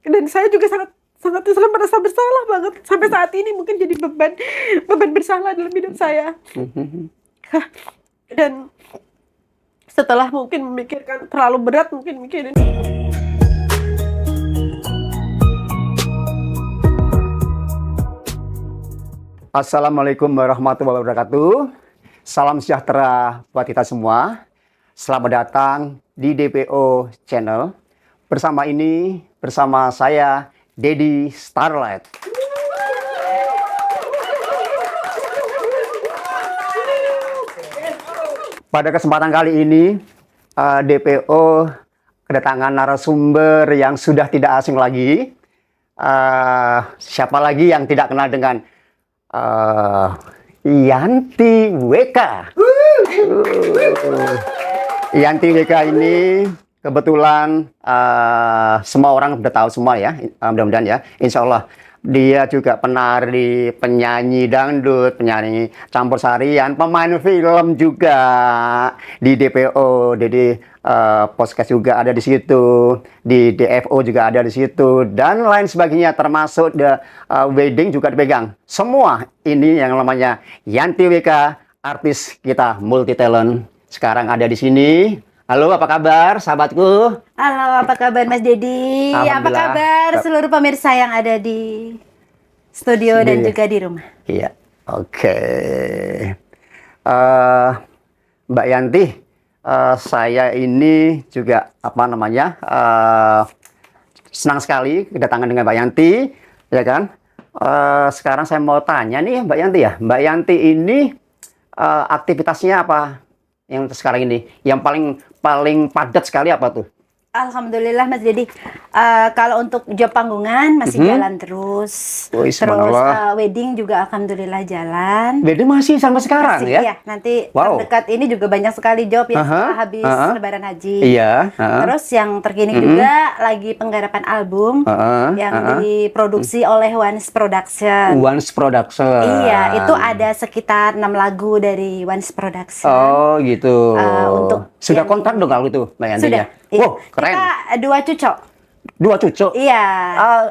Dan saya juga sangat merasa bersalah banget sampai saat ini, mungkin jadi beban bersalah dalam hidup saya. Dan setelah mungkin memikirkan terlalu berat, mungkin mikirin. Assalamualaikum warahmatullahi wabarakatuh. Salam sejahtera buat kita semua. Selamat datang di DPO Channel. Bersama saya, Dedi Starlight. Pada kesempatan kali ini, DPO kedatangan narasumber yang sudah tidak asing lagi. Siapa lagi yang tidak kenal dengan Yanti WK. Yanti WK ini kebetulan semua orang udah tahu semua ya, mudah-mudahan ya. Insya Allah dia juga penari, penyanyi dangdut, penyanyi campur sarian, pemain film juga di DPO, jadi podcast juga ada di situ, di DFO juga ada di situ, dan lain sebagainya, termasuk wedding juga dipegang. Semua ini yang namanya Yanti WK, artis kita multi talent, sekarang ada di sini. Halo, apa kabar sahabatku? Halo, apa kabar Mas Dedi? Apa kabar seluruh pemirsa yang ada di studio dan juga di rumah? Iya, oke. Mbak Yanti, saya ini juga senang sekali kedatangan dengan Mbak Yanti, ya kan? Sekarang saya mau tanya nih Mbak Yanti ya, Mbak Yanti ini aktivitasnya apa yang sekarang ini? Yang paling padat sekali apa tuh? Alhamdulillah Mas Dedi, kalau untuk job panggungan masih jalan terus. Wedding juga alhamdulillah jalan. Wedding masih sampai sekarang masih, ya? Iya, nanti terdekat ini juga banyak sekali job yang setelah habis Lebaran Haji. Iya. Terus yang terkini juga lagi penggarapan album yang diproduksi oleh Once Production. Once Production. Iya, itu ada sekitar 6 lagu dari Once Production. Oh gitu. Sudah yang kontrak dong kalau itu Mbak Yanti ya? Wow, keren. Kita 2 cucu. 2 cucu? Iya.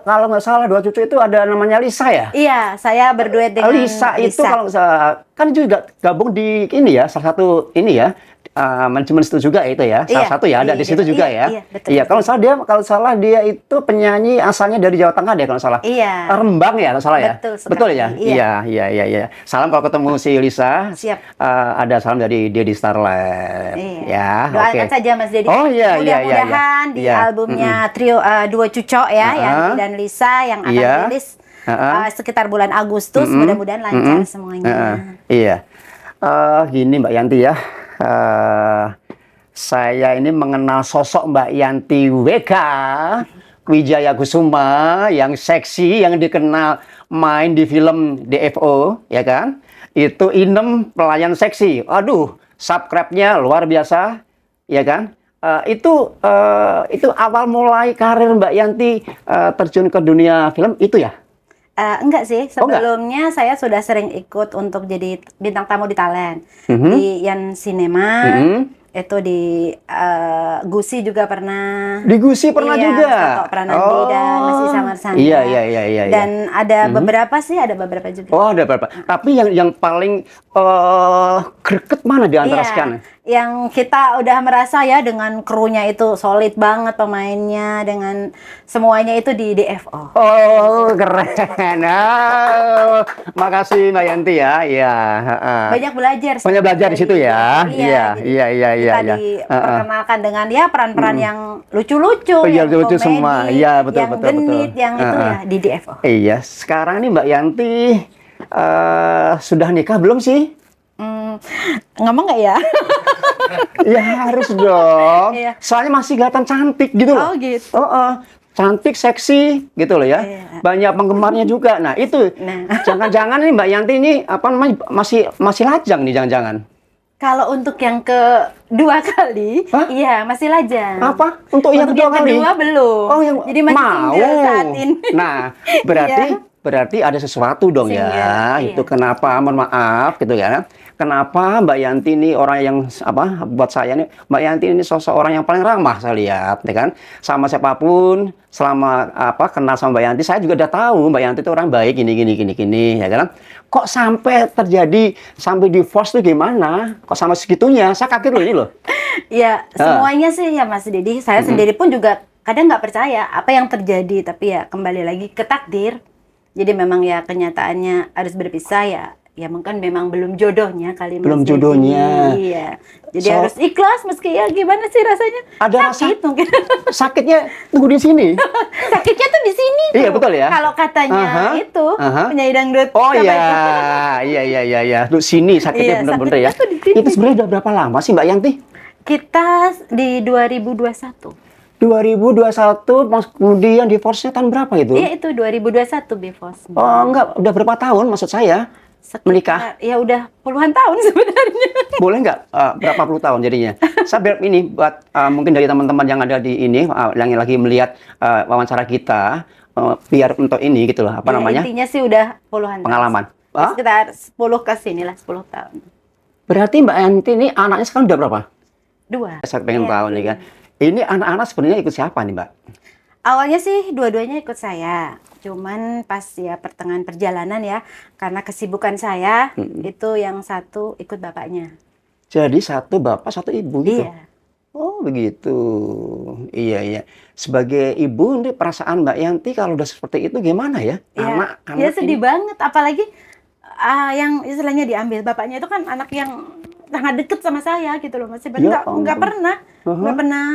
Kalau nggak salah 2 cucu itu ada namanya Lisa ya? Iya, saya berduet dengan Lisa. Itu kalau kan juga gabung di ini ya, salah satu ini ya, manajemen itu juga itu ya, salah satu ya, ada di situ juga ya. Iya, betul. Iya, kalau salah dia itu penyanyi asalnya dari Jawa Tengah deh kalau salah. Iya. Rembang ya kalau salah ya. Betul ya. Iya. Iya. Salam kalau ketemu si Lisa. Siap. Ada salam dari Dedi Starlight. Iya. Ya. Doakan saja Mas Dedi. Oh iya. Mudah-mudahan di albumnya trio 2 cucu ya, Yanti dan Lisa yang akan rilis sekitar bulan Agustus. Mudah-mudahan lancar semuanya. Iya. Gini Mbak Yanti ya. Saya ini mengenal sosok Mbak Yanti WK Wijaya Kusuma yang seksi, yang dikenal main di film DFO, ya kan? Itu Inem pelayan seksi. Aduh, subscribe-nya luar biasa, ya kan? Itu awal mulai karir Mbak Yanti terjun ke dunia film itu ya? Enggak sih, sebelumnya saya sudah sering ikut untuk jadi bintang tamu di talent di Yan Cinema, itu di Gusi juga pernah. Di Gusi pernah juga. Toto Pranandi dan Mas Isa Marsanda. Iya. Dan ada beberapa juga. Oh, ada beberapa. Tapi yang paling greget mana di antara sekian? Yang kita udah merasa ya dengan krunya itu solid banget, pemainnya dengan semuanya itu di DFO. Oh, keren. Makasih Mbak Yanti ya. Iya. Banyak belajar. Banyak belajar di situ ya. Iya. Kita diperkenalkan dengan ya peran-peran yang lucu-lucu, yang komedi, semua. Iya, betul. Yang genit, yang itu ya di DFO. Iya. Sekarang nih Mbak Yanti sudah nikah belum sih? Ngomong nggak ya? Ya harus dong. Iya. Soalnya masih kelihatan cantik gitu loh. Oh gitu. Cantik, seksi gitu loh ya. Iya. Banyak penggemarnya juga. Nah itu, jangan-jangan nih Mbak Yanti ini masih lajang nih jangan-jangan. Kalau untuk yang kedua kali, iya masih lajang. Apa? Untuk yang kedua kali? Kedua belum. Oh, yang jadi masih single saat ini. Nah, berarti Berarti ada sesuatu dong ya. Sehingga, Itu iya. kenapa, mohon maaf gitu ya. Kenapa Mbak Yanti ini orang yang apa buat saya nih Mbak Yanti ini sosok orang yang paling ramah saya lihat ya kan. Sama siapapun selama apa kenal sama Mbak Yanti saya juga udah tahu Mbak Yanti itu orang baik gini ya kan. Kok sampai terjadi sampai divorce tuh gimana? Kok sampai segitunya? Saya kaget loh ini loh. Ya, semuanya sih ya Mas Didi. Saya sendiri pun juga kadang nggak percaya apa yang terjadi, tapi ya kembali lagi ke takdir. Jadi memang ya kenyataannya harus berpisah ya. Ya mungkin memang belum jodohnya kali Mas Belum Didi. jodohnya. Iya. Jadi harus ikhlas meski ya gimana sih rasanya? Ada rasa Sakit mungkin. sakitnya tunggu di sini. Sakitnya tuh di sini tuh. Iya, betul ya. Kalau katanya Aha, itu aha. penyanyi dangdut. Oh siapa iya, itu? iya. Tuh sini sakitnya Iya, bener-bener ya. sakitnya tuh di sini. Itu sebenarnya udah berapa lama sih Mbak Yanti? Kita di 2021. 2021, kemudian divorce-nya tahun berapa itu? Iya itu 2021 divorce. Oh enggak, udah berapa tahun maksud saya? Menikah? Ya udah puluhan tahun sebenarnya. Boleh nggak berapa puluh tahun jadinya? Saya biar ini buat mungkin dari teman-teman yang ada di ini, yang lagi melihat wawancara kita, biar untuk ini gitu loh, apa Ya, namanya? intinya sih udah puluhan Pengalaman. tahun. Ya, sekitar 10 ke sini lah, 10 tahun. Berarti Mbak Yanti ini anaknya sekarang udah berapa? 2. Saya pengen Iya. tahu nih kan. Ini anak-anak sebenarnya ikut siapa nih Mbak? Awalnya sih dua-duanya ikut saya. Cuman pas ya pertengahan perjalanan ya, karena kesibukan saya, itu yang satu ikut bapaknya. Jadi satu bapak, satu ibu gitu? Iya. Oh begitu, iya. Sebagai ibu, ini perasaan Mbak Yanti kalau udah seperti itu gimana ya? Ya, Anak ya sedih ini. banget. Apalagi yang istilahnya diambil bapaknya itu kan anak yang sangat deket sama saya gitu loh Mas. Sebenarnya Ya nggak ampun. pernah nggak pernah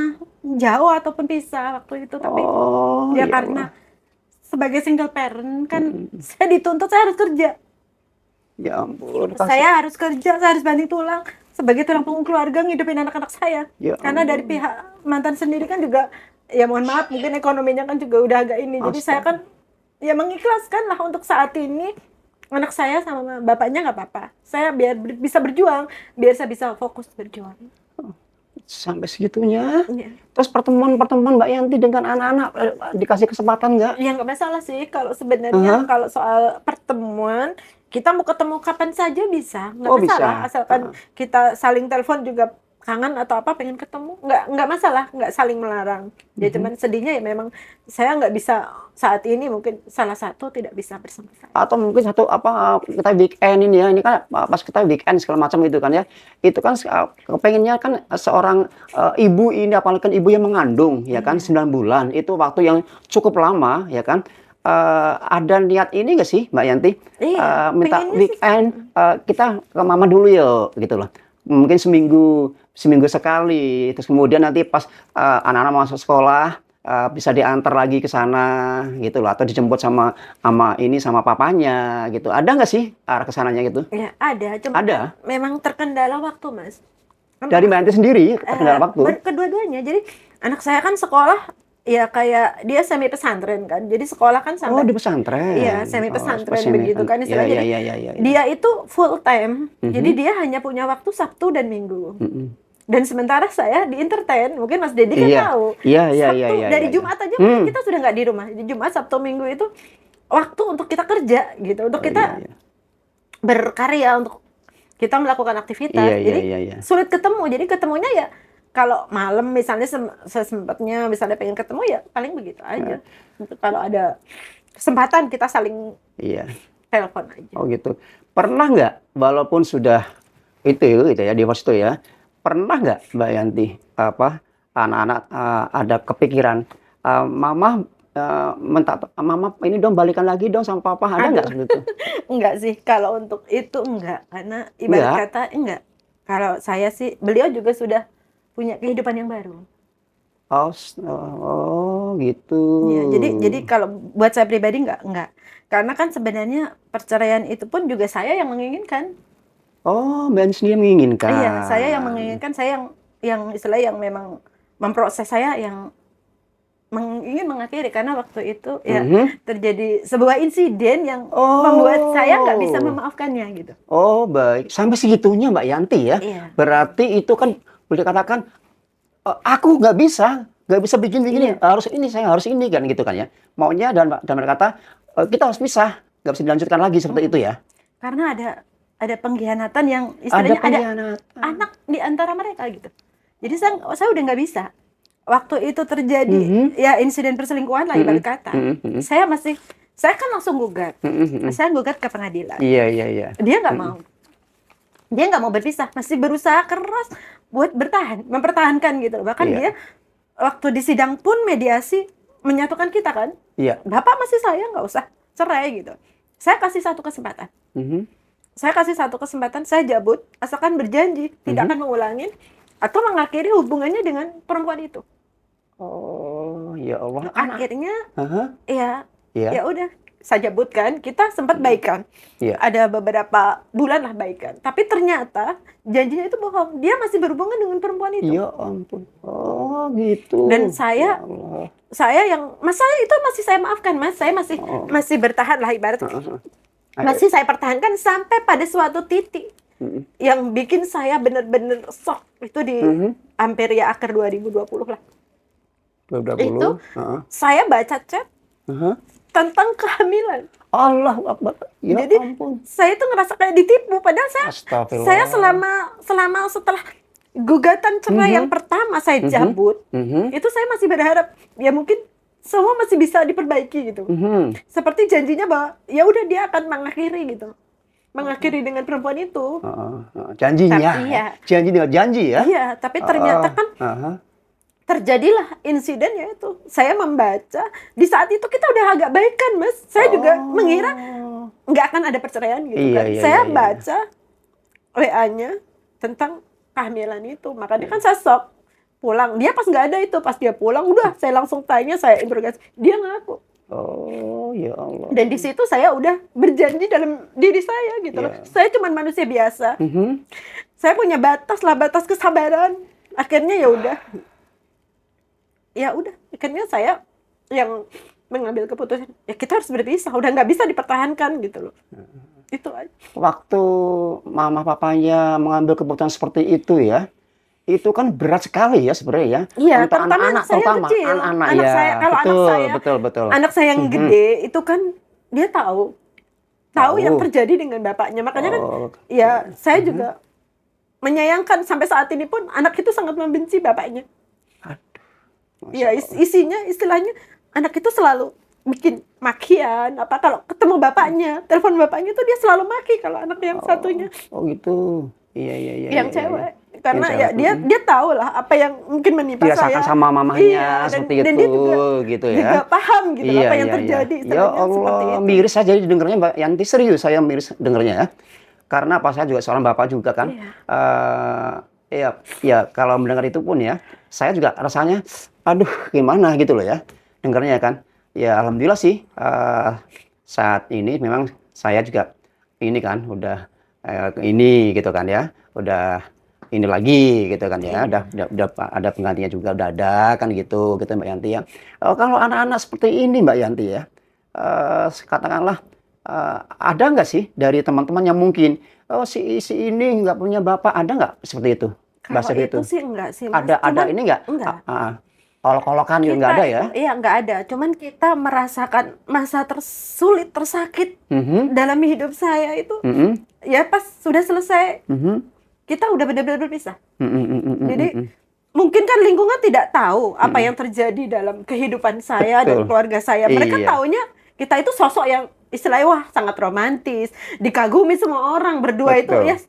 jauh ataupun pisah waktu itu. Tapi Oh, ya ya karena Allah. sebagai single parent kan saya dituntut saya harus kerja. Ya ampun. Saya harus kerja, saya harus banting tulang sebagai tulang punggung keluarga ngidupin anak-anak saya. Ya Karena dari ampun. pihak mantan sendiri kan juga ya mohon maaf mungkin ekonominya kan juga udah agak ini. Jadi saya kan ya mengikhlaskan lah untuk saat ini anak saya sama bapaknya nggak apa-apa. Saya biar bisa berjuang, biar saya bisa fokus berjuang. Sampai segitunya. Iya. Terus pertemuan-pertemuan Mbak Yanti dengan anak-anak dikasih kesempatan nggak? Ya nggak masalah sih kalau sebenarnya kalau soal pertemuan kita mau ketemu kapan saja bisa, nggak Oh, bisa. masalah asalkan kita saling telepon juga kangen atau apa pengen ketemu nggak masalah, nggak saling melarang. Ya cuman sedihnya ya memang saya nggak bisa saat ini mungkin salah satu tidak bisa bersama saya. Atau mungkin satu apa kita weekend ini ya, ini kan pas kita weekend segala macam itu kan ya, itu kan kepengennya kan seorang ibu ini apalagi kan ibu yang mengandung ya kan 9 bulan itu waktu yang cukup lama ya kan. Ada niat ini nggak sih Mbak Yanti? Iya, Minta pengennya sih weekend kita ke mama dulu yuk gitu loh. Mungkin seminggu sekali, terus kemudian nanti pas anak-anak masuk sekolah bisa diantar lagi ke sana gitu loh, atau dijemput sama papanya gitu. Ada nggak sih arah ke sananya gitu? Ya ada, cuma Ada? kan memang terkendala waktu Mas. Dari Mbak Yanti sendiri terkendala waktu? Kedua-duanya. Jadi anak saya kan sekolah ya kayak dia semi pesantren kan. Jadi sekolah kan Oh, sampai di pesantren. iya semi Oh, pesantren semi begitu kan pesantren. istilahnya. Iya, Jadi iya. dia itu full time. Jadi dia hanya punya waktu Sabtu dan Minggu. Dan sementara saya di entertain, mungkin Mas Dedi kan Iya. tahu. Iya, Sabtu iya. dari Jumat aja kita sudah nggak di rumah. Di Jumat, Sabtu, Minggu itu waktu untuk kita kerja gitu, untuk kita iya. berkarya, untuk kita melakukan aktivitas. Iya, Jadi iya. sulit ketemu. Jadi ketemunya ya kalau malam misalnya sesempatnya misalnya pengen ketemu ya paling begitu aja. Untuk kalau ada kesempatan kita saling Iya. telepon aja. Oh gitu. Pernah nggak, walaupun sudah itu gitu ya, divorce itu ya, pernah nggak Mbak Yanti apa anak-anak ada kepikiran mama mama ini dong balikan lagi dong sama papa, ada nggak seperti itu? Enggak sih, kalau untuk itu enggak. Karena ibarat Enggak? kata enggak. Kalau saya sih, beliau juga sudah punya kehidupan yang baru. Oh gitu. Ya, jadi kalau buat saya pribadi enggak. Karena kan sebenarnya perceraian itu pun juga saya yang menginginkan. Oh, Mbak Yanti sendiri menginginkan. Iya, saya yang menginginkan, saya yang istilah yang memang memproses, saya yang ingin mengakhiri karena waktu itu ya terjadi sebuah insiden yang membuat saya nggak bisa memaafkannya gitu. Oh baik, sampai segitunya Mbak Yanti ya. Iya. Berarti itu kan boleh dikatakan aku nggak bisa bikin begini, Iya. harus ini saya harus ini kan gitu kan ya. Maunya dan berkata kita harus pisah, nggak bisa dilanjutkan lagi seperti itu ya. Karena ada pengkhianatan yang istilahnya ada pengkhianatan. anak di antara mereka gitu. Jadi saya udah nggak bisa. Waktu itu terjadi ya insiden perselingkuhan lah ibarat kata. Saya kan langsung gugat. Saya gugat ke pengadilan. Iya. Dia nggak mau. Dia nggak mau berpisah, masih berusaha keras buat mempertahankan gitu. Bahkan Iya. dia waktu di sidang pun mediasi menyatukan kita kan. Iya. Bapak masih sayang, nggak usah cerai gitu. Saya kasih satu kesempatan. Saya jabut, asalkan berjanji tidak akan mengulangin atau mengakhiri hubungannya dengan perempuan itu. Oh, ya Allah. Akhirnya, Iya. ya udah, saya jabutkan. Kita sempat baikan. Iya. Ada beberapa bulan lah baikan. Tapi ternyata janjinya itu bohong. Dia masih berhubungan dengan perempuan itu. Ya ampun. Oh, gitu. Dan Ya Allah. saya itu masih saya maafkan, Mas. Saya masih bertahan lah ibarat. Masih saya pertahankan sampai pada suatu titik yang bikin saya benar-benar shock itu di hampir ya akhir 2020 lah. 2020. Itu saya baca chat tentang kehamilan. Allahu Akbar. Ya Jadi ampun. saya tuh ngerasa kayak ditipu. Padahal Astagfirullah. saya selama setelah gugatan cerai yang pertama saya cabut, itu saya masih berharap ya mungkin semua masih bisa diperbaiki gitu. Seperti janjinya bahwa ya udah dia akan mengakhiri gitu. Mengakhiri dengan perempuan itu. Janjinya. Tapi, iya. Janji dengan janji ya. Iya, tapi ternyata kan terjadilah insiden yaitu saya membaca di saat itu kita udah agak baik kan, Mas. Saya juga mengira nggak akan ada perceraian gitu kan. Saya baca WA-nya tentang kehamilan itu, makanya kan saya shock. Pulang, dia pas nggak ada itu, pas dia pulang udah saya langsung tanya, saya interogasi, dia ngaku. Oh ya Allah. Dan di situ saya udah berjanji dalam diri saya gitu loh. Saya cuma manusia biasa. Saya punya batas kesabaran. Akhirnya ya udah. Akhirnya saya yang mengambil keputusan. Ya kita harus berpisah. Udah nggak bisa dipertahankan gitu loh. Itu aja. Waktu mama papanya mengambil keputusan seperti itu ya, itu kan berat sekali ya sebenarnya ya. Iya, untuk terutama anak saya yang kecil. anak-anak Anak ya. saya, kalau betul. anak saya yang gede itu kan dia tahu yang terjadi dengan bapaknya. Makanya kan ya saya juga menyayangkan sampai saat ini pun anak itu sangat membenci bapaknya. Ya istilahnya anak itu selalu bikin makian apa kalau ketemu bapaknya, telepon bapaknya itu dia selalu maki kalau anak yang satunya. Oh gitu. Iya. Yang cewek. Karena ya dia tahu lah apa yang mungkin menimpa dirasakan saya. sama mamahnya seperti dan itu dia juga, gitu ya. juga paham gitu apa yang terjadi. Ya Allah, miris saja jadi dengernya Mbak Yanti, serius saya miris dengernya ya. Karena apa, saya juga seorang bapak juga kan. Ya kalau mendengar itu pun ya, saya juga rasanya aduh gimana gitu loh ya. Dengernya kan. Ya alhamdulillah sih saat ini memang saya juga ini kan udah ini gitu kan ya. Udah ini lagi gitu kan ya, udah ada penggantinya juga, udah ada kan gitu Mbak Yanti ya. Kalau anak-anak seperti ini Mbak Yanti ya, katakanlah ada nggak sih dari teman-teman yang mungkin si ini nggak punya bapak, ada nggak seperti itu? Kalau itu sih enggak sih, Mas. Ada ini nggak? Enggak. Kolok-kolokan juga nggak ada ya? Iya nggak ada, cuman kita merasakan masa tersulit, tersakit dalam hidup saya itu. Ya pas sudah selesai. Kita udah benar-benar berpisah. Jadi mungkin kan lingkungan tidak tahu apa yang terjadi dalam kehidupan saya dan keluarga saya. Mereka taunya kita itu sosok yang istilahnya wah sangat romantis, dikagumi semua orang berdua itu ya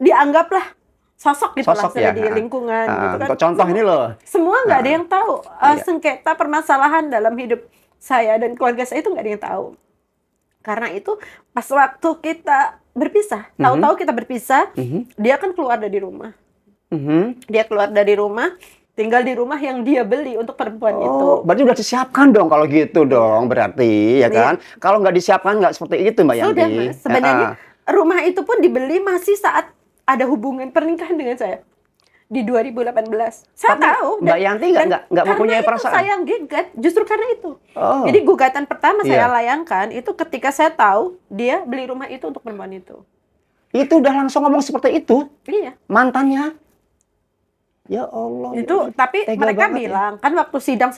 dianggaplah sosok gitu lah di lingkungan. Gitu kan. Contoh ini loh. Semua nggak ada yang tahu sengketa permasalahan dalam hidup saya dan keluarga saya itu nggak ada yang tahu. Karena itu pas waktu kita berpisah, tahu-tahu kita berpisah, dia kan keluar dari rumah. Dia keluar dari rumah, tinggal di rumah yang dia beli untuk perempuan itu. Berarti udah disiapkan dong kalau gitu dong berarti ya kan? Kalau nggak disiapkan nggak seperti itu Mbak Yanti. Sudah Mas, sebenarnya rumah itu pun dibeli masih saat ada hubungan pernikahan dengan saya. Di 2018. Saya tahu. Mbak Yanti nggak mempunyai perasaan. Saya yang gegat, justru karena itu. Jadi gugatan pertama saya layangkan itu ketika saya tahu dia beli rumah itu untuk perempuan itu. Itu udah langsung ngomong seperti itu? Iya. Mantannya? Ya Allah. Itu tapi tega mereka banget ya. bilang kan waktu sidang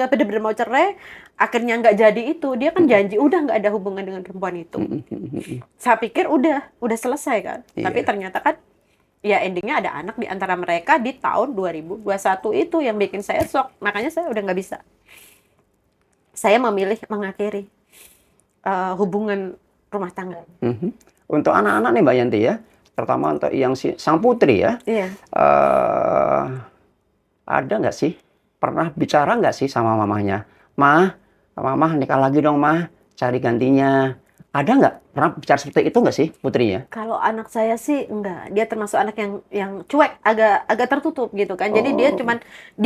bener-bener mau cerai, akhirnya nggak jadi itu. Dia kan janji udah nggak ada hubungan dengan perempuan itu. Saya pikir udah selesai kan. Iya. Tapi ternyata kan ya endingnya ada anak di antara mereka di tahun 2021 itu yang bikin saya shock. Makanya saya udah nggak bisa. Saya memilih mengakhiri hubungan rumah tangga. Untuk anak-anak nih Mbak Yanti ya, terutama untuk yang sang putri ya, Iya. ada nggak sih, pernah bicara nggak sih sama mamahnya, Mah nikah lagi dong Mah, cari gantinya. Ada nggak pernah bicara seperti itu nggak sih putrinya? Kalau anak saya sih enggak, dia termasuk anak yang cuek, agak tertutup gitu kan. Jadi dia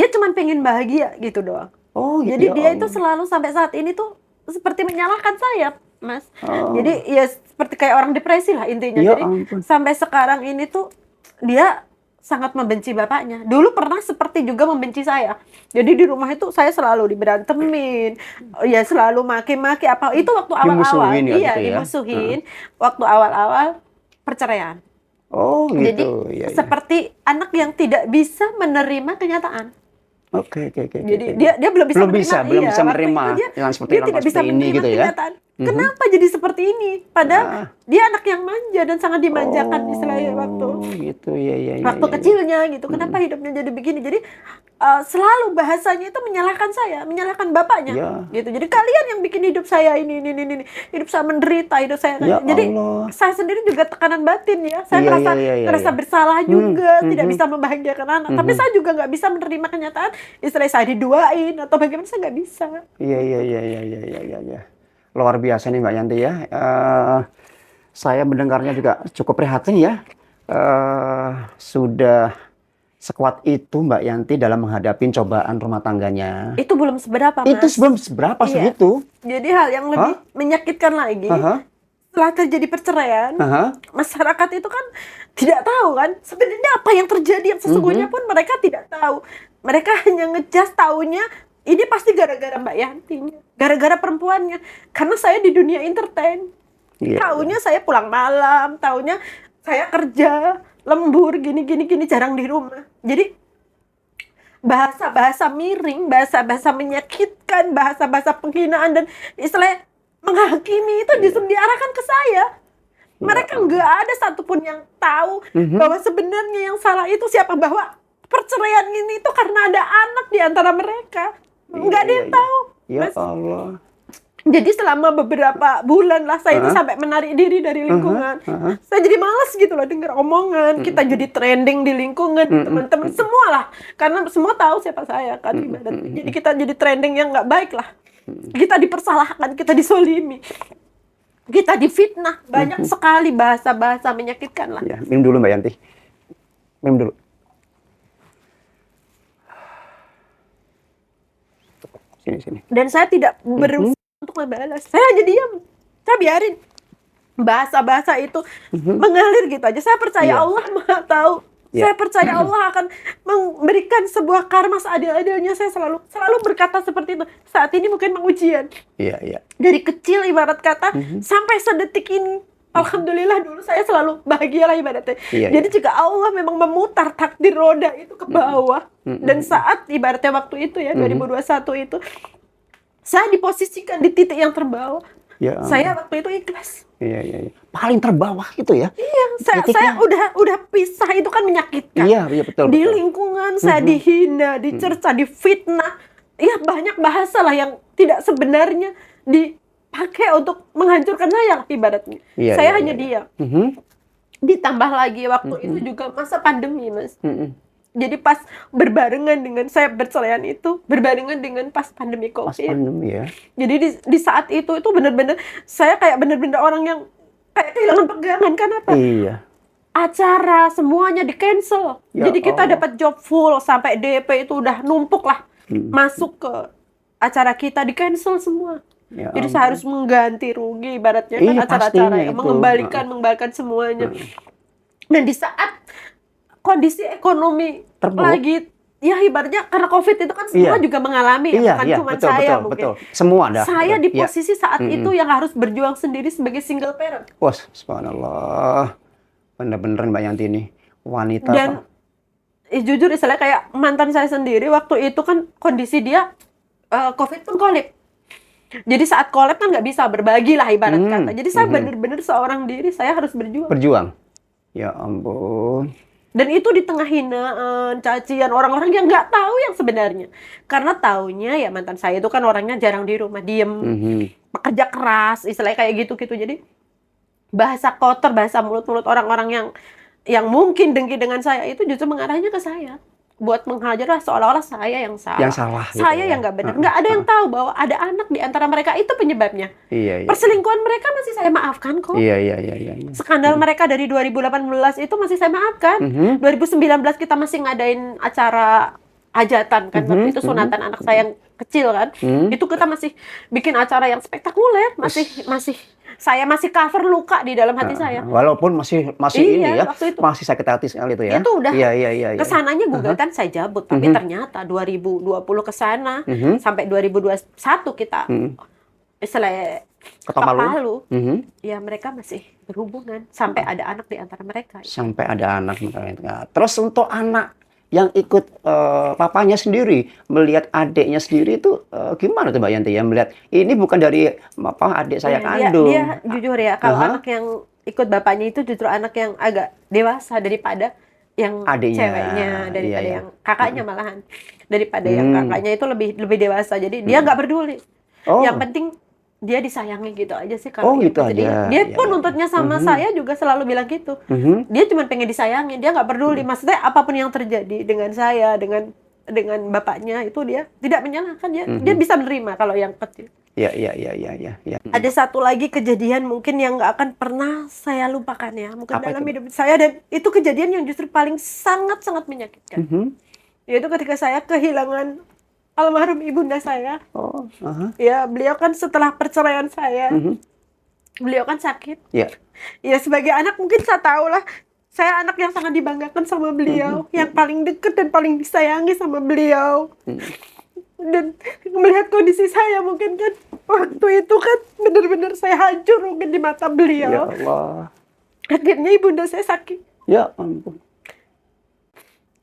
cuman pengen bahagia gitu doang. Oh, gitu Jadi ya dia itu Allah. selalu sampai saat ini tuh seperti menyalahkan saya, Mas. Oh. Jadi ya seperti kayak orang depresi lah intinya. Ya Jadi ampun. sampai sekarang ini tuh dia sangat membenci bapaknya. Dulu pernah seperti juga membenci saya. Jadi di rumah itu saya selalu diberantemin, ya selalu maki-maki apa. Itu waktu awal-awal. Dimusuhin ya Iya, gitu ya? dimusuhin. Waktu awal-awal perceraian. Oh gitu. Jadi Iya, iya. seperti anak yang tidak bisa menerima kenyataan. Oke. Jadi dia belum bisa menerima, belum bisa waktu menerima itu yang seperti dia orang tidak bisa seperti ini menerima gitu ya. kenyataan. Kenapa jadi seperti ini? Padahal Ah. dia anak yang manja dan sangat dimanjakan istilahnya waktu Gitu ya. waktu kecilnya gitu. Kenapa hidupnya jadi begini? Jadi selalu bahasanya itu menyalahkan saya, menyalahkan bapaknya, Ya. gitu. Jadi kalian yang bikin hidup saya ini, hidup saya menderita, hidup saya. Ya Jadi Allah. saya sendiri juga tekanan batin ya. Saya Iya, merasa iya. merasa bersalah juga, tidak bisa membahagiakan anak. Tapi saya juga nggak bisa menerima kenyataan istri saya diduain atau bagaimana, saya nggak bisa. Iya. Luar biasa nih Mbak Yanti ya. Saya mendengarnya juga cukup prihatin ya. Sudah sekuat itu Mbak Yanti dalam menghadapi cobaan rumah tangganya. Itu belum seberapa, Mas. Itu sebelum seberapa Iya. segitu? Jadi hal yang lebih menyakitkan lagi, Aha. setelah terjadi perceraian, Aha. masyarakat itu kan tidak tahu kan sebenarnya apa yang terjadi, yang sesungguhnya pun mereka tidak tahu. Mereka hanya ngejudge, taunya ini pasti gara-gara Mbak Yanti, gara-gara perempuannya. Karena saya di dunia entertain, Iya. taunya saya pulang malam, taunya saya kerja lembur gini, jarang di rumah. Jadi bahasa-bahasa miring, bahasa-bahasa menyakitkan, bahasa-bahasa penghinaan dan istilah menghakimi itu justru diarahkan ke saya. Mereka nggak ada satupun yang tahu bahwa sebenarnya yang salah itu siapa, bahwa perceraian ini itu karena ada anak di antara mereka. Nggak ada yang tahu. Ya Mas. Allah. Jadi selama beberapa bulan lah saya itu sampai menarik diri dari lingkungan. Saya jadi malas gitu loh dengar omongan. Kita jadi trending di lingkungan, teman-teman semua lah. Karena semua tahu siapa saya kan ibaratnya. Jadi kita jadi trending yang nggak baik lah. Kita dipersalahkan, kita disolimi. Kita difitnah. Banyak sekali bahasa-bahasa menyakitkan lah. Ya, minum dulu Mbak Yanti. Minum dulu. Sini. Dan saya tidak berusaha untuk membalas. Saya hanya diam. Saya biarin bahasa-bahasa itu mengalir gitu aja. Saya percaya Iya. Allah Maha tahu. Iya. Saya percaya Allah akan memberikan sebuah karma seadil-adilnya. Saya selalu berkata seperti itu. Saat ini mungkin mengujian. Iya. Dari kecil ibarat kata sampai sedetik ini. Alhamdulillah dulu saya selalu bahagia lah ibaratnya. Iya, Jadi jika Allah memang memutar takdir roda itu ke bawah. Dan saat ibaratnya waktu itu ya 2021 itu. Saya diposisikan di titik yang terbawah. Ya. Saya waktu itu ikhlas. Iya. Paling terbawah gitu ya. Iya, saya udah pisah itu kan menyakitkan. Iya, betul. Di lingkungan saya dihina, dicerca, difitnah. Ya banyak bahasa lah yang tidak sebenarnya dipakai untuk menghancurkan saya lah ibaratnya. Iya, Saya iya, hanya iya. diam. Ditambah lagi waktu itu juga masa pandemi, Mas. Jadi pas berbarengan dengan saya perceraian itu, berbarengan dengan pas pandemi Pas COVID. pandemi ya. Jadi di saat itu benar-benar saya kayak benar-benar orang yang kayak kehilangan pegangan. Kenapa? Iya. Acara semuanya di cancel. Ya Jadi kita Allah. dapat job full sampai DP itu udah numpuk lah. Masuk ke acara kita di cancel semua. Ya Jadi ampun. saya harus mengganti rugi ibaratnya kan Iya, acara-acara pastinya yang itu. mengembalikan semuanya. Dan di saat kondisi ekonomi Terpuruk. lagi ya ibaratnya karena COVID itu kan semua Iya. juga mengalami ya, bukan cuma saya mungkin. betul. Semua ada. Saya di Iya. posisi saat itu yang harus berjuang sendiri sebagai single parent. Wah, subhanallah. Bener-bener Mbak Yanti ini wanita Dan Pak. jujur istilahnya kayak mantan saya sendiri waktu itu kan kondisi dia COVID pun kolab. Jadi saat kolab kan nggak bisa berbagi lah ibarat kata. Jadi saya bener-bener seorang diri, saya harus berjuang. Berjuang. Ya ampun. Dan itu di tengah hinaan, cacian orang-orang yang nggak tahu yang sebenarnya. Karena taunya ya mantan saya itu kan orangnya jarang di rumah, diem, pekerja keras, istilahnya kayak gitu-gitu. Jadi bahasa kotor, bahasa mulut-mulut orang-orang yang mungkin dengki dengan saya itu justru mengarahnya ke saya. Buat menghajar lah seolah-olah saya yang salah. Yang salah gitu Saya ya. yang nggak benar. Nggak ada yang tahu bahwa ada anak di antara mereka itu penyebabnya. Iya, iya. Perselingkuhan mereka masih saya maafkan kok. Iya, iya, iya, iya. Skandal mereka dari 2018 itu masih saya maafkan. 2019 kita masih ngadain acara hajatan kan, waktu itu sunatan anak saya yang kecil kan. Itu kita masih bikin acara yang spektakuler, saya masih cover luka di dalam hati saya. Walaupun masih Iya, ini ya, waktu itu. masih sakit hati sekali itu ya. Itu udah Iya. kesananya gugatan saya cabut, tapi ternyata 2020 ke sana sampai 2021 kita istilahnya Ketok palu. ya mereka masih berhubungan sampai ada anak di antara mereka. Sampai ada anak. Terus untuk anak yang ikut papanya sendiri, melihat adiknya sendiri itu gimana tuh Mbak Yanti ya, melihat ini bukan dari adik saya kandung. Dia jujur ya, kalau anak yang ikut bapaknya itu justru anak yang agak dewasa daripada yang Adiknya. ceweknya, daripada Iya. yang kakaknya malahan. Daripada yang kakaknya itu lebih dewasa. Jadi dia nggak peduli. Oh. Yang penting dia disayangi gitu aja sih kalau gitu Jadi aja. dia Iya, pun iya. nuntutnya sama saya juga selalu bilang gitu. Dia cuma pengen disayangi, dia nggak peduli. Maksudnya apapun yang terjadi dengan saya, dengan bapaknya itu dia tidak menyalahkan, dia bisa menerima kalau yang kecil. Iya. Ada satu lagi kejadian mungkin yang nggak akan pernah saya lupakan ya, mungkin Apa dalam itu? hidup saya, dan itu kejadian yang justru paling sangat menyakitkan. Yaitu ketika saya kehilangan almarhum ibunda saya. Oh, Ya, beliau kan setelah perceraian saya, beliau kan sakit. Iya. Ya, sebagai anak mungkin saya tahu lah, saya anak yang sangat dibanggakan sama beliau, yang paling dekat dan paling disayangi sama beliau. Dan melihat kondisi saya mungkin kan waktu itu kan benar-benar saya hancur mungkin di mata Ya beliau. Allah. Akhirnya ibunda saya sakit. Ya ampun.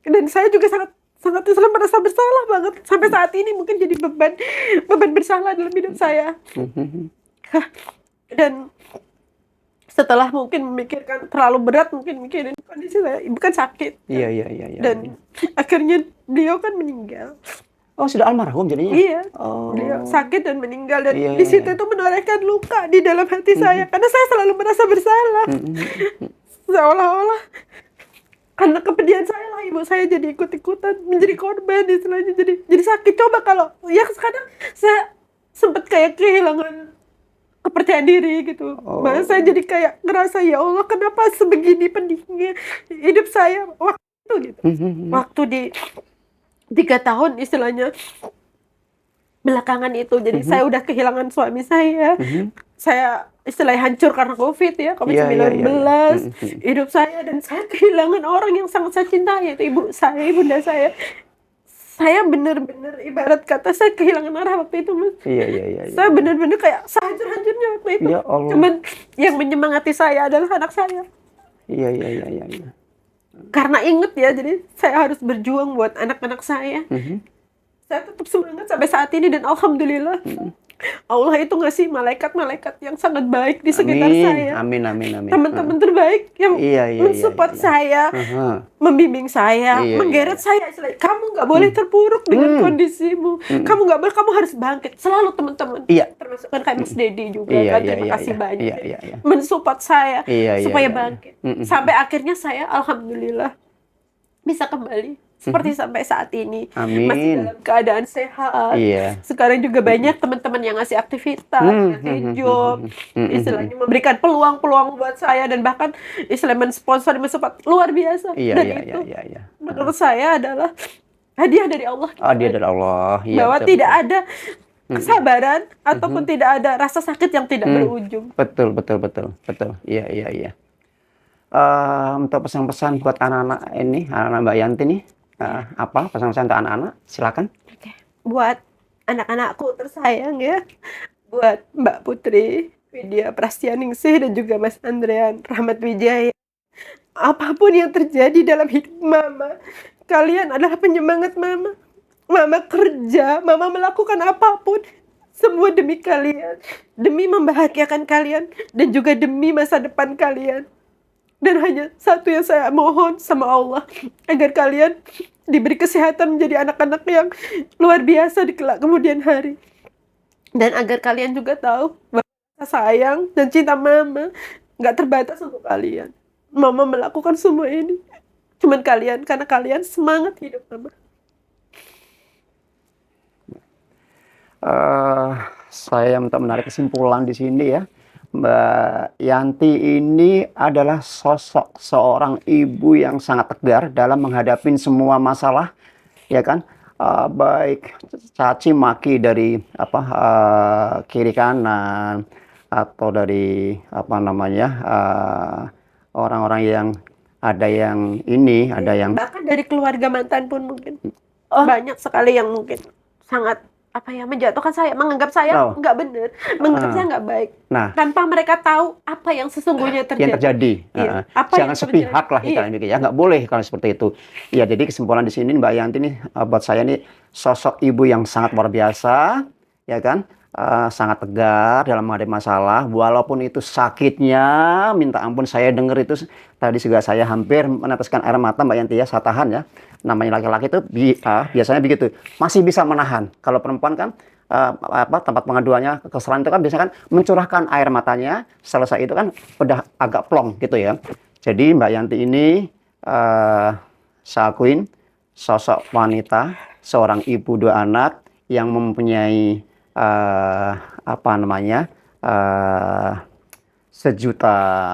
Dan saya juga sangat merasa bersalah banget sampai saat ini, mungkin jadi beban bersalah dalam hidup saya. Dan setelah mungkin memikirkan terlalu berat, mungkin mikirin kondisi saya, ibu kan sakit. Iya. Dan akhirnya beliau kan meninggal. Oh, sudah almarhum jadinya? Iya, Oh. beliau sakit dan meninggal, dan Iya. di situ itu menorehkan luka di dalam hati saya karena saya selalu merasa bersalah. Seolah-olah karena kepedihan saya lah ibu saya jadi ikut-ikutan menjadi korban istilahnya, jadi sakit. Coba kalau ya sekarang saya sempat kayak kehilangan kepercayaan diri gitu. Bahkan saya jadi kayak ngerasa, ya Allah, kenapa sebegini pedihnya hidup saya waktu itu gitu. Waktu di 3 tahun istilahnya belakangan itu, jadi saya udah kehilangan suami saya. Saya istilahnya hancur karena COVID ya, COVID-19. Hidup saya, dan saya kehilangan orang yang sangat saya cintai, yaitu ibunda saya. Saya benar-benar ibarat kata saya kehilangan arah waktu itu, Mas. Iya. Saya benar-benar kayak sehancur-hancurnya waktu itu. Ya Allah. Cuman yang menyemangati saya adalah anak saya. Iya. Karena inget ya, jadi saya harus berjuang buat anak-anak saya. Saya tetap semangat sampai saat ini, dan alhamdulillah Allah itu ngasih malaikat-malaikat yang sangat baik di sekitar saya. Amin. Teman-teman terbaik yang mensupport saya, membimbing saya, menggeret saya. Istilahnya, kamu nggak boleh terpuruk dengan kondisimu. Kamu nggak boleh, kamu harus bangkit. Selalu teman-teman. Termasuk kan kayak Mas Dedi juga kan. Terima kasih banyak. Mensupport saya supaya bangkit. Sampai akhirnya saya alhamdulillah bisa kembali seperti sampai saat ini. Amin. Masih dalam keadaan sehat. Sekarang juga banyak teman-teman yang ngasih aktivitas, ngasih job, istilahnya memberikan peluang-peluang buat saya, dan bahkan istilahnya mensponsor, mensupport luar biasa. Dan itu menurut saya adalah hadiah dari Allah. Hadiah dari Allah. Bahwa tidak ada kesabaran ataupun tidak ada rasa sakit yang tidak berujung. Betul. Iya. Untuk pesan-pesan buat anak-anak ini, anak-anak Mbak Yanti nih, apa pesan-pesan untuk anak-anak? Silakan. Oke. Buat anak-anakku tersayang ya, buat Mbak Putri Widya Prastianingsih dan juga Mas Andrean Rahmat Wijaya, apapun yang terjadi dalam hidup Mama, Kalian adalah penyemangat Mama. Mama kerja, Mama melakukan apapun. Semua demi kalian. Demi membahagiakan kalian. Dan juga demi masa depan kalian. Dan hanya satu yang saya mohon sama Allah. Agar kalian diberi kesehatan menjadi anak-anak yang luar biasa di kelak kemudian hari. Dan agar kalian juga tahu bahwa sayang dan cinta Mama nggak terbatas untuk kalian. Mama melakukan semua ini. Cuman kalian, karena kalian semangat hidup Mama. Saya minta menarik kesimpulan di sini ya. Mbak Yanti ini adalah sosok seorang ibu yang sangat tegar dalam menghadapi semua masalah, ya kan? Baik caci maki dari kiri kanan atau dari orang-orang yang ada yang ini, ada yang Bahkan dari keluarga mantan pun mungkin banyak sekali yang mungkin sangat menjatuhkan saya, menganggap saya nggak benar, menganggap saya nggak baik. Nah, tanpa mereka tahu apa yang sesungguhnya terjadi. yang terjadi. Iya. Jangan sepihak lah kita ya, nggak boleh kalau seperti itu. Ya, jadi kesimpulan di sini Mbak Yanti ini buat saya ini sosok ibu yang sangat luar biasa, ya kan? Sangat tegar dalam menghadapi masalah, walaupun itu sakitnya minta ampun. Saya dengar itu tadi juga saya hampir meneteskan air mata Mbak Yanti ya, saya tahan ya. Namanya laki-laki itu biasanya begitu, masih bisa menahan. Kalau perempuan kan tempat pengaduannya kesalahan itu kan biasanya kan mencurahkan air matanya, selesai itu kan udah agak plong gitu ya. Jadi Mbak Yanti ini saya akuin sosok wanita, seorang ibu 2 anak yang mempunyai sejuta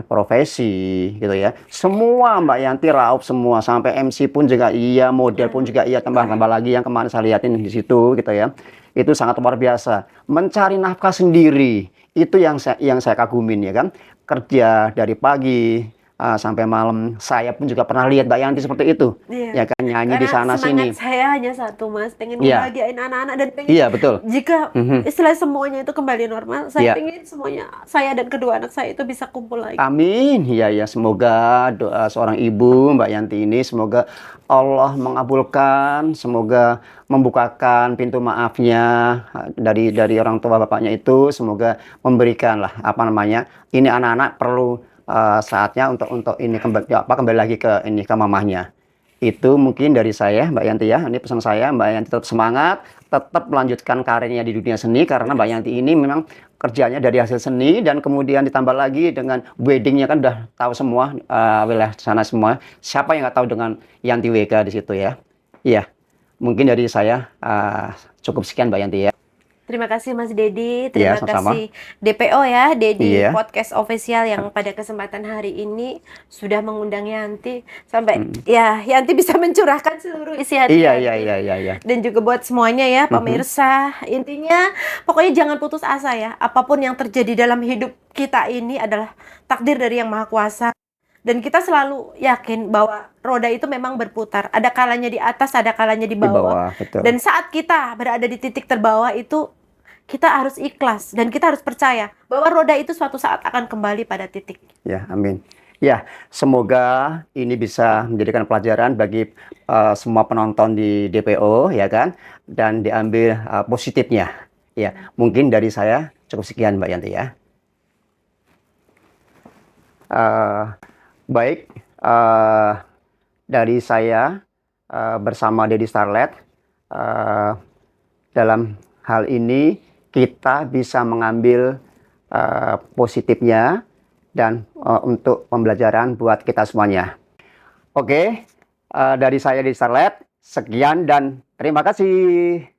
profesi gitu ya. Semua Mbak Yanti raup semua, sampai MC pun juga iya, model pun juga iya, tambah lagi yang kemarin saya lihatin di situ gitu ya. Itu sangat luar biasa. Mencari nafkah sendiri itu yang saya kagumin ya kan. Kerja dari pagi sampai malam. Saya pun juga pernah lihat Mbak Yanti seperti itu. Ya kan, nyanyi di sana sini. Semangat saya hanya satu, Mas, pengen membahagiain anak-anak dan pengen betul. Jika istilah semuanya itu kembali normal, saya pengen semuanya, saya dan kedua anak saya itu bisa kumpul lagi. Amin. Ya, semoga doa seorang ibu Mbak Yanti ini semoga Allah mengabulkan, semoga membukakan pintu maafnya dari orang tua bapaknya itu, semoga memberikan lah ini anak-anak perlu saatnya untuk ini kembali lagi ke mamahnya. Itu mungkin dari saya Mbak Yanti ya. Ini pesan saya, Mbak Yanti tetap semangat, tetap melanjutkan karirnya di dunia seni, karena Mbak Yanti ini memang kerjanya dari hasil seni, dan kemudian ditambah lagi dengan weddingnya kan udah tahu semua wilayah sana semua. Siapa yang nggak tahu dengan Yanti WK di situ ya? Iya, mungkin dari saya cukup sekian Mbak Yanti ya. Terima kasih Mas Dedi, terima sama-sama. kasih DPO ya, Dedi Podcast Official yang pada kesempatan hari ini sudah mengundang Yanti sampai Yanti bisa mencurahkan seluruh isi hati. Iya. Dan juga buat semuanya ya pemirsa, intinya pokoknya jangan putus asa ya. Apapun yang terjadi dalam hidup kita ini adalah takdir dari Yang Maha Kuasa. Dan kita selalu yakin bahwa roda itu memang berputar. Ada kalanya di atas, ada kalanya di bawah. Betul. Dan saat kita berada di titik terbawah itu, kita harus ikhlas. Dan kita harus percaya bahwa roda itu suatu saat akan kembali pada titik. Ya, amin. Ya, semoga ini bisa menjadikan pelajaran bagi semua penonton di DPO, ya kan? Dan diambil positifnya. Ya, mungkin dari saya cukup sekian Mbak Yanti ya. Baik, dari saya bersama Dedi Starlet, dalam hal ini kita bisa mengambil positifnya dan untuk pembelajaran buat kita semuanya. Oke, dari saya Dedi Starlet, sekian dan terima kasih.